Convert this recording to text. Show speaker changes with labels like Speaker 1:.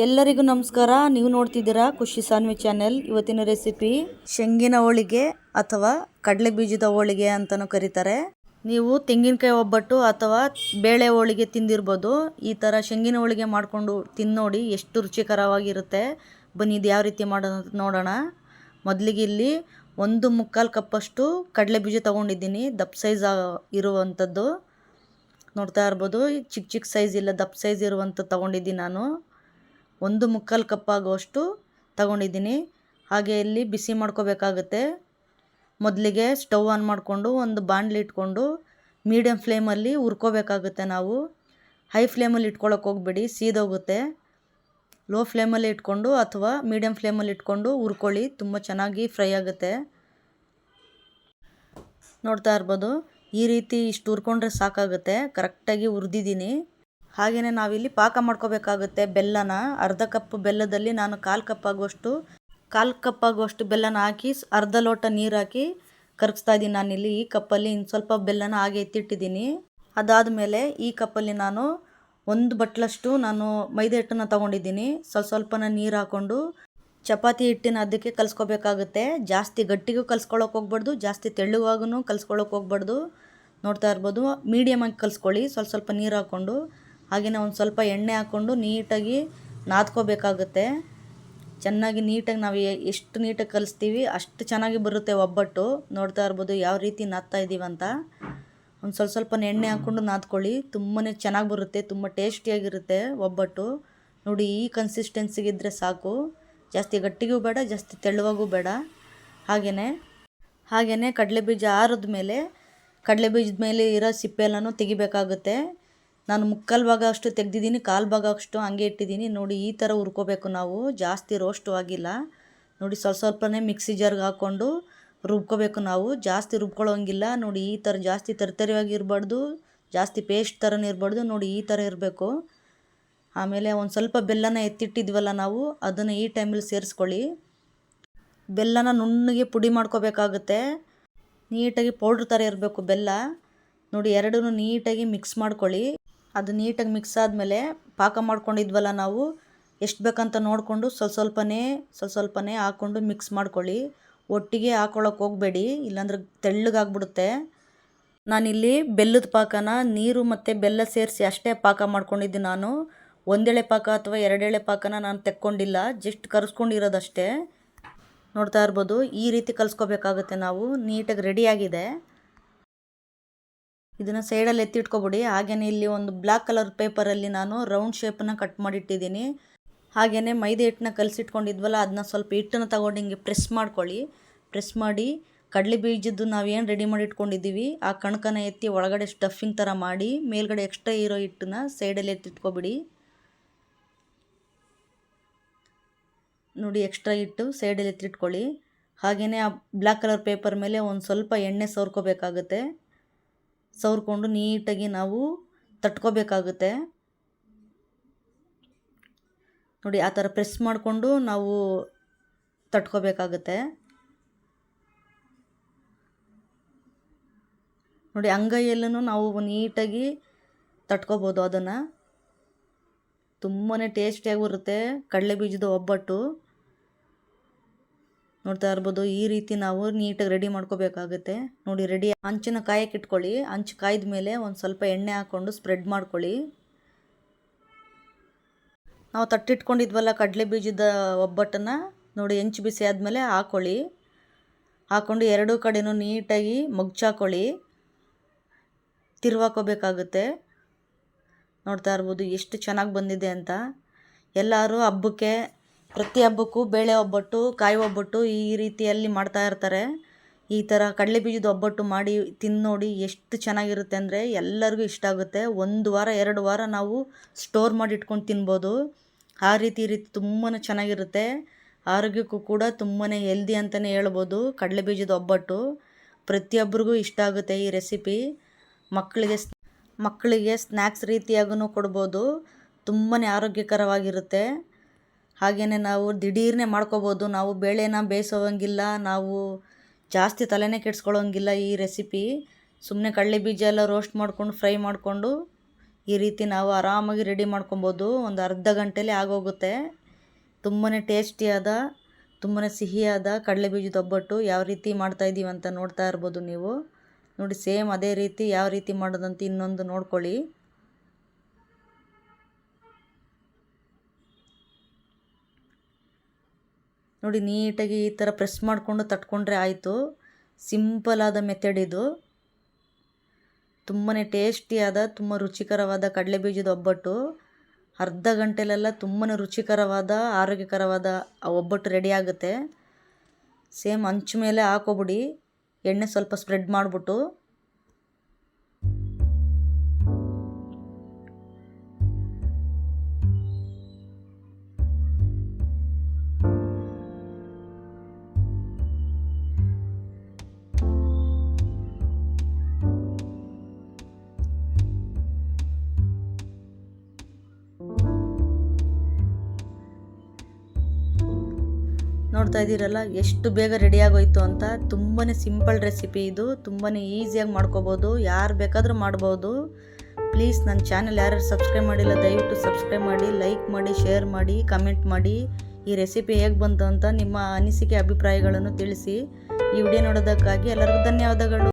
Speaker 1: ಎಲ್ಲರಿಗೂ ನಮಸ್ಕಾರ. ನೀವು ನೋಡ್ತಿದ್ದೀರಾ ಖುಷಿ ಸಾನ್ವಿ ಚಾನೆಲ್. ಇವತ್ತಿನ ರೆಸಿಪಿ ಶೇಂಗಿನ ಹೋಳಿಗೆ ಅಥವಾ ಕಡಲೆ ಬೀಜದ ಹೋಳಿಗೆ ಅಂತಲೂ ಕರೀತಾರೆ. ನೀವು ತೆಂಗಿನಕಾಯಿ ಒಬ್ಬಟ್ಟು ಅಥವಾ ಬೇಳೆ ಹೋಳಿಗೆ ತಿಂದಿರ್ಬೋದು. ಈ ಥರ ಶೇಂಗಿನ ಹೋಳಿಗೆ ಮಾಡಿಕೊಂಡು ತಿನ್ನೋಡಿ ಎಷ್ಟು ರುಚಿಕರವಾಗಿರುತ್ತೆ. ಬನ್ನಿ ಇದು ಯಾವ ರೀತಿ ಮಾಡೋದು ನೋಡೋಣ. ಮೊದಲಿಗೆ ಇಲ್ಲಿ 1/4 ಕಪ್ಪಷ್ಟು ಕಡಲೆ ಬೀಜ ತೊಗೊಂಡಿದ್ದೀನಿ. ದಪ್ಪ ಸೈಜ್ ಇರುವಂಥದ್ದು ನೋಡ್ತಾ ಇರ್ಬೋದು. ಚಿಕ್ಕ ಚಿಕ್ಕ ಸೈಜ್ ಇಲ್ಲ, ದಪ್ಪ ಸೈಜ್ ಇರುವಂಥದ್ದು ತೊಗೊಂಡಿದ್ದೀನಿ ನಾನು. 1/4 ಕಪ್ ಆಗುವಷ್ಟು ತಗೊಂಡಿದ್ದೀನಿ. ಹಾಗೆ ಇಲ್ಲಿ ಬಿಸಿ ಮಾಡ್ಕೋಬೇಕಾಗುತ್ತೆ. ಮೊದಲಿಗೆ ಸ್ಟವ್ ಆನ್ ಮಾಡಿಕೊಂಡು ಒಂದು ಬಾಣಲಿ ಇಟ್ಕೊಂಡು ಮೀಡಿಯಮ್ ಫ್ಲೇಮಲ್ಲಿ ಹುರ್ಕೋಬೇಕಾಗುತ್ತೆ. ನಾವು ಹೈ ಫ್ಲೇಮಲ್ಲಿ ಇಟ್ಕೊಳ್ಳೋಕೆ ಹೋಗ್ಬೇಡಿ, ಸೀದೋಗುತ್ತೆ. ಲೋ ಫ್ಲೇಮಲ್ಲಿ ಇಟ್ಕೊಂಡು ಅಥವಾ ಮೀಡಿಯಮ್ ಫ್ಲೇಮಲ್ಲಿ ಇಟ್ಕೊಂಡು ಹುರ್ಕೊಳ್ಳಿ, ತುಂಬ ಚೆನ್ನಾಗಿ ಫ್ರೈ ಆಗುತ್ತೆ. ನೋಡ್ತಾ ಇರ್ಬೋದು, ಈ ರೀತಿ ಇಷ್ಟು ಹುರ್ಕೊಂಡ್ರೆ ಸಾಕಾಗುತ್ತೆ. ಕರೆಕ್ಟಾಗಿ ಹುರಿದಿದ್ದೀನಿ. ಹಾಗೆಯೇ ನಾವಿಲ್ಲಿ ಪಾಕ ಮಾಡ್ಕೋಬೇಕಾಗುತ್ತೆ. ಬೆಲ್ಲನ ಅರ್ಧ ಕಪ್ ಬೆಲ್ಲದಲ್ಲಿ ನಾನು 1/4 ಕಪ್ ಆಗುವಷ್ಟು ಬೆಲ್ಲನ ಹಾಕಿ ಅರ್ಧ ಲೋಟ ನೀರು ಹಾಕಿ ಕರಗಿಸ್ತಾ ಇದ್ದೀನಿ. ನಾನಿಲ್ಲಿ ಈ ಕಪ್ಪಲ್ಲಿ ಇನ್ನು ಸ್ವಲ್ಪ ಬೆಲ್ಲನ ಹಾಗೆ ಎತ್ತಿಟ್ಟಿದ್ದೀನಿ. ಅದಾದಮೇಲೆ ಈ ಕಪ್ಪಲ್ಲಿ ನಾನು 1 ಬಟ್ಲಷ್ಟು ನಾನು ಮೈದಾ ಹಿಟ್ಟನ್ನು ತೊಗೊಂಡಿದ್ದೀನಿ. ಸ್ವಲ್ಪನ ನೀರು ಹಾಕ್ಕೊಂಡು ಚಪಾತಿ ಹಿಟ್ಟಿನ ಅದಕ್ಕೆ ಕಲಿಸ್ಕೋಬೇಕಾಗುತ್ತೆ. ಜಾಸ್ತಿ ಗಟ್ಟಿಗೂ ಕಲಿಸ್ಕೊಳ್ಳೋಕೆ ಹೋಗ್ಬಾರ್ದು, ಜಾಸ್ತಿ ತೆಳ್ಳಗಾಗೂ ಕಲಿಸ್ಕೊಳ್ಳೋಕೆ ಹೋಗ್ಬಾರ್ದು. ನೋಡ್ತಾ ಇರ್ಬೋದು, ಮೀಡಿಯಮಾಗಿ ಕಲಿಸ್ಕೊಳ್ಳಿ. ಸ್ವಲ್ಪ ನೀರು ಹಾಕ್ಕೊಂಡು ಹಾಗೆಯೇ ಒಂದು ಸ್ವಲ್ಪ ಎಣ್ಣೆ ಹಾಕ್ಕೊಂಡು ನೀಟಾಗಿ ನಾದ್ಕೋಬೇಕಾಗುತ್ತೆ. ಚೆನ್ನಾಗಿ ನೀಟಾಗಿ ನಾವು ಎಷ್ಟು ನೀಟಾಗಿ ಕಲಿಸ್ತೀವಿ ಅಷ್ಟು ಚೆನ್ನಾಗಿ ಬರುತ್ತೆ ಒಬ್ಬಟ್ಟು. ನೋಡ್ತಾ ಇರ್ಬೋದು ಯಾವ ರೀತಿ ನಾದ್ತಾ ಇದ್ದೀವಂತ. ಒಂದು ಸ್ವಲ್ಪ ಎಣ್ಣೆ ಹಾಕ್ಕೊಂಡು ನಾದ್ಕೊಳ್ಳಿ, ತುಂಬಾ ಚೆನ್ನಾಗಿ ಬರುತ್ತೆ, ತುಂಬ ಟೇಸ್ಟಿಯಾಗಿರುತ್ತೆ ಒಬ್ಬಟ್ಟು. ನೋಡಿ, ಈ ಕನ್ಸಿಸ್ಟೆನ್ಸಿಗಿದ್ದರೆ ಸಾಕು. ಜಾಸ್ತಿ ಗಟ್ಟಿಗೂ ಬೇಡ, ಜಾಸ್ತಿ ತೆಳುವಾಗೂ ಬೇಡ. ಹಾಗೆಯೇ ಕಡಲೆಬೀಜ ಆರಿದ ಮೇಲೆ ಕಡಲೆಬೀಜದ ಮೇಲೆ ಇರೋ ಸಿಪ್ಪೆ ಎಲ್ಲನೂ ತೆಗಿಬೇಕಾಗುತ್ತೆ. ನಾನು 3/4 ಭಾಗ ಅಷ್ಟು ತೆಗೆದಿದ್ದೀನಿ, 1/4 ಭಾಗ ಅಷ್ಟು ಹಂಗೆ ಇಟ್ಟಿದ್ದೀನಿ. ನೋಡಿ, ಈ ಥರ ಹುರ್ಕೋಬೇಕು ನಾವು, ಜಾಸ್ತಿ ರೋಸ್ಟು ಆಗಿಲ್ಲ. ನೋಡಿ, ಸ್ವಲ್ಪನೇ ಮಿಕ್ಸಿ ಜಾರ್ಗೆ ಹಾಕ್ಕೊಂಡು ರುಬ್ಕೋಬೇಕು ನಾವು, ಜಾಸ್ತಿ ರುಬ್ಕೊಳ್ಳೋಂಗಿಲ್ಲ. ನೋಡಿ, ಈ ಥರ ಜಾಸ್ತಿ ತರಿತರಿಯಾಗಿ ಇರಬಾರ್ದು, ಜಾಸ್ತಿ ಪೇಸ್ಟ್ ಥರನೂ ಇರಬಾರ್ದು. ನೋಡಿ, ಈ ಥರ ಇರಬೇಕು. ಆಮೇಲೆ ಒಂದು ಸ್ವಲ್ಪ ಬೆಲ್ಲನ ಎತ್ತಿಟ್ಟಿದ್ವಲ್ಲ ನಾವು, ಅದನ್ನು ಈ ಟೈಮಲ್ಲಿ ಸೇರಿಸ್ಕೊಳ್ಳಿ. ಬೆಲ್ಲನ ನುಣ್ಣಗೆ ಪುಡಿ ಮಾಡ್ಕೋಬೇಕಾಗುತ್ತೆ. ನೀಟಾಗಿ ಪೌಡ್ರ್ ಥರ ಇರಬೇಕು ಬೆಲ್ಲ. ನೋಡಿ, ಎರಡೂ ನೀಟಾಗಿ ಮಿಕ್ಸ್ ಮಾಡ್ಕೊಳ್ಳಿ. ಅದು ನೀಟಾಗಿ ಮಿಕ್ಸ್ ಆದಮೇಲೆ ಪಾಕ ಮಾಡ್ಕೊಂಡಿದ್ವಲ್ಲ ನಾವು, ಎಷ್ಟು ಬೇಕಂತ ನೋಡಿಕೊಂಡು ಸ್ವಲ್ಪನೇ ಹಾಕ್ಕೊಂಡು ಮಿಕ್ಸ್ ಮಾಡ್ಕೊಳ್ಳಿ. ಒಟ್ಟಿಗೆ ಹಾಕ್ಕೊಳ್ಳೋಕೆ ಹೋಗಬೇಡಿ, ಇಲ್ಲಾಂದ್ರೆ ತೆಳ್ಳಗಾಗ್ಬಿಡುತ್ತೆ. ನಾನಿಲ್ಲಿ ಬೆಲ್ಲದ ಪಾಕನ ನೀರು ಮತ್ತು ಬೆಲ್ಲ ಸೇರಿಸಿ ಅಷ್ಟೇ ಪಾಕ ಮಾಡ್ಕೊಂಡಿದ್ದೀನಿ ನಾನು. 1 ಎಳೆ ಪಾಕ ಅಥವಾ 2 ಎಳೆ ಪಾಕನ ನಾನು ತೆಕ್ಕೊಂಡಿಲ್ಲ, ಜಸ್ಟ್ ಕರೆಸ್ಕೊಂಡಿರೋದಷ್ಟೇ. ನೋಡ್ತಾ ಇರ್ಬೋದು, ಈ ರೀತಿ ಕಲಿಸ್ಕೋಬೇಕಾಗುತ್ತೆ ನಾವು. ನೀಟಾಗಿ ರೆಡಿಯಾಗಿದೆ. ಇದನ್ನು ಸೈಡಲ್ಲಿ ಎತ್ತಿಟ್ಕೊಬಿಡಿ. ಹಾಗೆಯೇ ಇಲ್ಲಿ ಒಂದು ಬ್ಲ್ಯಾಕ್ ಕಲರ್ ಪೇಪರಲ್ಲಿ ನಾನು ರೌಂಡ್ ಶೇಪನ್ನು ಕಟ್ ಮಾಡಿಟ್ಟಿದ್ದೀನಿ. ಹಾಗೆಯೇ ಮೈದಾ ಹಿಟ್ಟನ್ನ ಕಲಸಿಟ್ಕೊಂಡಿದ್ವಲ್ಲ, ಅದನ್ನ ಸ್ವಲ್ಪ ಹಿಟ್ಟನ್ನು ತಗೊಂಡು ಹಿಂಗೆ ಪ್ರೆಸ್ ಮಾಡ್ಕೊಳ್ಳಿ. ಪ್ರೆಸ್ ಮಾಡಿ ಕಡಲೆ ಬೀಜದ್ದು ನಾವೇನು ರೆಡಿ ಮಾಡಿ ಇಟ್ಕೊಂಡಿದ್ದೀವಿ ಆ ಕಣಕನ ಎತ್ತಿ ಒಳಗಡೆ ಸ್ಟಫಿಂಗ್ ಥರ ಮಾಡಿ ಮೇಲ್ಗಡೆ ಎಕ್ಸ್ಟ್ರಾ ಇರೋ ಹಿಟ್ಟನ್ನ ಸೈಡಲ್ಲಿ ಎತ್ತಿಟ್ಕೊಬಿಡಿ. ನೋಡಿ, ಎಕ್ಸ್ಟ್ರಾ ಹಿಟ್ಟು ಸೈಡಲ್ಲಿ ಎತ್ತಿಟ್ಕೊಳ್ಳಿ. ಹಾಗೆಯೇ ಆ ಬ್ಲ್ಯಾಕ್ ಕಲರ್ ಪೇಪರ್ ಮೇಲೆ ಒಂದು ಸ್ವಲ್ಪ ಎಣ್ಣೆ ಸವರ್ಕೋಬೇಕಾಗುತ್ತೆ. ಸವರ್ಕೊಂಡು ನೀಟಾಗಿ ನಾವು ತಟ್ಕೋಬೇಕಾಗುತ್ತೆ. ನೋಡಿ, ಆ ಥರ ಪ್ರೆಸ್ ಮಾಡಿಕೊಂಡು ನಾವು ತಟ್ಕೋಬೇಕಾಗುತ್ತೆ. ನೋಡಿ, ಅಂಗೈಯಲ್ಲೂ ನಾವು ನೀಟಾಗಿ ತಟ್ಕೋಬೋದು ಅದನ್ನು. ತುಂಬಾ ಟೇಸ್ಟಿಯಾಗಿ ಬರುತ್ತೆ ಕಡಲೆ ಬೀಜದ ಒಬ್ಬಟ್ಟು. ನೋಡ್ತಾ ಇರ್ಬೋದು, ಈ ರೀತಿ ನಾವು ನೀಟಾಗಿ ರೆಡಿ ಮಾಡ್ಕೋಬೇಕಾಗುತ್ತೆ. ನೋಡಿ, ರೆಡಿ. ಹಂಚನ್ನ ಕಾಯಕ್ಕೆ ಇಟ್ಕೊಳ್ಳಿ. ಹಂಚು ಕಾಯ್ದ ಮೇಲೆ ಒಂದು ಸ್ವಲ್ಪ ಎಣ್ಣೆ ಹಾಕ್ಕೊಂಡು ಸ್ಪ್ರೆಡ್ ಮಾಡ್ಕೊಳ್ಳಿ. ನಾವು ತಟ್ಟಿಟ್ಕೊಂಡಿದ್ವಲ್ಲ ಕಡಲೆ ಬೀಜದ ಒಬ್ಬಟ್ಟನ್ನು ನೋಡಿ, ಹೆಂಚು ಬಿಸಿ ಆದಮೇಲೆ ಹಾಕ್ಕೊಳ್ಳಿ. ಹಾಕ್ಕೊಂಡು ಎರಡೂ ಕಡೆನೂ ನೀಟಾಗಿ ಮಗ್ಚಾಕೊಳ್ಳಿ, ತಿರ್ವಾಕೋಬೇಕಾಗುತ್ತೆ. ನೋಡ್ತಾ ಇರ್ಬೋದು ಎಷ್ಟು ಚೆನ್ನಾಗಿ ಬಂದಿದೆ ಅಂತ. ಎಲ್ಲರೂ ಹಬ್ಬಕ್ಕೆ, ಪ್ರತಿ ಹಬ್ಬಕ್ಕೂ ಬೇಳೆ ಒಬ್ಬಟ್ಟು, ಕಾಯಿ ಒಬ್ಬಟ್ಟು ಈ ರೀತಿಯಲ್ಲಿ ಮಾಡ್ತಾ ಇರ್ತಾರೆ. ಈ ಥರ ಕಡಲೆ ಬೀಜದ ಒಬ್ಬಟ್ಟು ಮಾಡಿ ತಿನ್ನೋಡಿ, ಎಷ್ಟು ಚೆನ್ನಾಗಿರುತ್ತೆ ಅಂದರೆ ಎಲ್ಲರಿಗೂ ಇಷ್ಟ ಆಗುತ್ತೆ. 1 ವಾರ 2 ವಾರ ನಾವು ಸ್ಟೋರ್ ಮಾಡಿ ಇಟ್ಕೊಂಡು ತಿನ್ಬೋದು. ಆ ರೀತಿ ತುಂಬಾ ಚೆನ್ನಾಗಿರುತ್ತೆ. ಆರೋಗ್ಯಕ್ಕೂ ಕೂಡ ತುಂಬಾ ಹೆಲ್ದಿ ಅಂತಲೇ ಹೇಳ್ಬೋದು ಕಡಲೆ ಬೀಜದ ಒಬ್ಬಟ್ಟು. ಪ್ರತಿಯೊಬ್ಬರಿಗೂ ಇಷ್ಟ ಆಗುತ್ತೆ ಈ ರೆಸಿಪಿ. ಮಕ್ಕಳಿಗೆ ಸ್ನ್ಯಾಕ್ಸ್ ರೀತಿಯಾಗೂ ಕೊಡ್ಬೋದು, ತುಂಬಾ ಆರೋಗ್ಯಕರವಾಗಿರುತ್ತೆ. ಹಾಗೆಯೇ ನಾವು ದಿಢೀರ್ನೇ ಮಾಡ್ಕೋಬೋದು. ನಾವು ಬೇಳೆನ ಬೇಯಿಸೋವಂಗಿಲ್ಲ, ನಾವು ಜಾಸ್ತಿ ತಲೆನೇ ಕೆಡಿಸ್ಕೊಳ್ಳೋಂಗಿಲ್ಲ. ಈ ರೆಸಿಪಿ ಸುಮ್ಮನೆ ಕಡಲೆ ಬೀಜ ಎಲ್ಲ ರೋಸ್ಟ್ ಮಾಡ್ಕೊಂಡು ಫ್ರೈ ಮಾಡಿಕೊಂಡು ಈ ರೀತಿ ನಾವು ಆರಾಮಾಗಿ ರೆಡಿ ಮಾಡ್ಕೊಬೋದು. ಒಂದು ಅರ್ಧ ಗಂಟೆಯಲ್ಲಿ ಆಗೋಗುತ್ತೆ. ತುಂಬಾ ಟೇಸ್ಟಿಯಾದ ತುಂಬಾ ಸಿಹಿಯಾದ ಕಡಲೆಬೀಜದ ಒಬ್ಬಟ್ಟು ಯಾವ ರೀತಿ ಮಾಡ್ತಾಯಿದ್ದೀವಿ ಅಂತ ನೋಡ್ತಾ ಇರ್ಬೋದು ನೀವು. ನೋಡಿ ಸೇಮ್ ಅದೇ ರೀತಿ ಯಾವ ರೀತಿ ಮಾಡೋದಂತ ಇನ್ನೊಂದು ನೋಡ್ಕೊಳ್ಳಿ. ನೋಡಿ ನೀಟಾಗಿ ಈ ಥರ ಪ್ರೆಸ್ ಮಾಡಿಕೊಂಡು ತಟ್ಕೊಂಡ್ರೆ ಆಯಿತು. ಸಿಂಪಲಾದ ಮೆಥಡ್ ಇದು. ತುಂಬಾ ಟೇಸ್ಟಿಯಾದ ತುಂಬ ರುಚಿಕರವಾದ ಕಡಲೆಬೀಜದ ಒಬ್ಬಟ್ಟು. ಅರ್ಧ ಗಂಟೆಲೆಲ್ಲ ತುಂಬಾ ರುಚಿಕರವಾದ ಆರೋಗ್ಯಕರವಾದ ಒಬ್ಬಟ್ಟು ರೆಡಿ ಆಗುತ್ತೆ. ಸೇಮ್ ಹಂಚು ಮೇಲೆ ಹಾಕೋಬಿಡಿ, ಎಣ್ಣೆ ಸ್ವಲ್ಪ ಸ್ಪ್ರೆಡ್ ಮಾಡಿಬಿಟ್ಟು. ನೋಡ್ತಾ ಇದ್ದೀರಲ್ಲ ಎಷ್ಟು ಬೇಗ ರೆಡಿ ಆಗೋಯ್ತು ಅಂತ. ತುಂಬಾ ಸಿಂಪಲ್ ರೆಸಿಪಿ ಇದು. ತುಂಬಾ ಈಸಿಯಾಗಿ ಮಾಡ್ಕೋಬೋದು, ಯಾರು ಬೇಕಾದರೂ ಮಾಡ್ಬೋದು. ಪ್ಲೀಸ್ ನನ್ನ ಚಾನಲ್ ಯಾರು ಸಬ್ಸ್ಕ್ರೈಬ್ ಮಾಡಿಲ್ಲ ದಯವಿಟ್ಟು ಸಬ್ಸ್ಕ್ರೈಬ್ ಮಾಡಿ, ಲೈಕ್ ಮಾಡಿ, ಶೇರ್ ಮಾಡಿ, ಕಮೆಂಟ್ ಮಾಡಿ. ಈ ರೆಸಿಪಿ ಹೇಗೆ ಬಂತು ಅಂತ ನಿಮ್ಮ ಅನಿಸಿಕೆ ಅಭಿಪ್ರಾಯಗಳನ್ನು ತಿಳಿಸಿ. ಈ ವಿಡಿಯೋ ನೋಡೋದಕ್ಕಾಗಿ ಎಲ್ಲರಿಗೂ ಧನ್ಯವಾದಗಳು.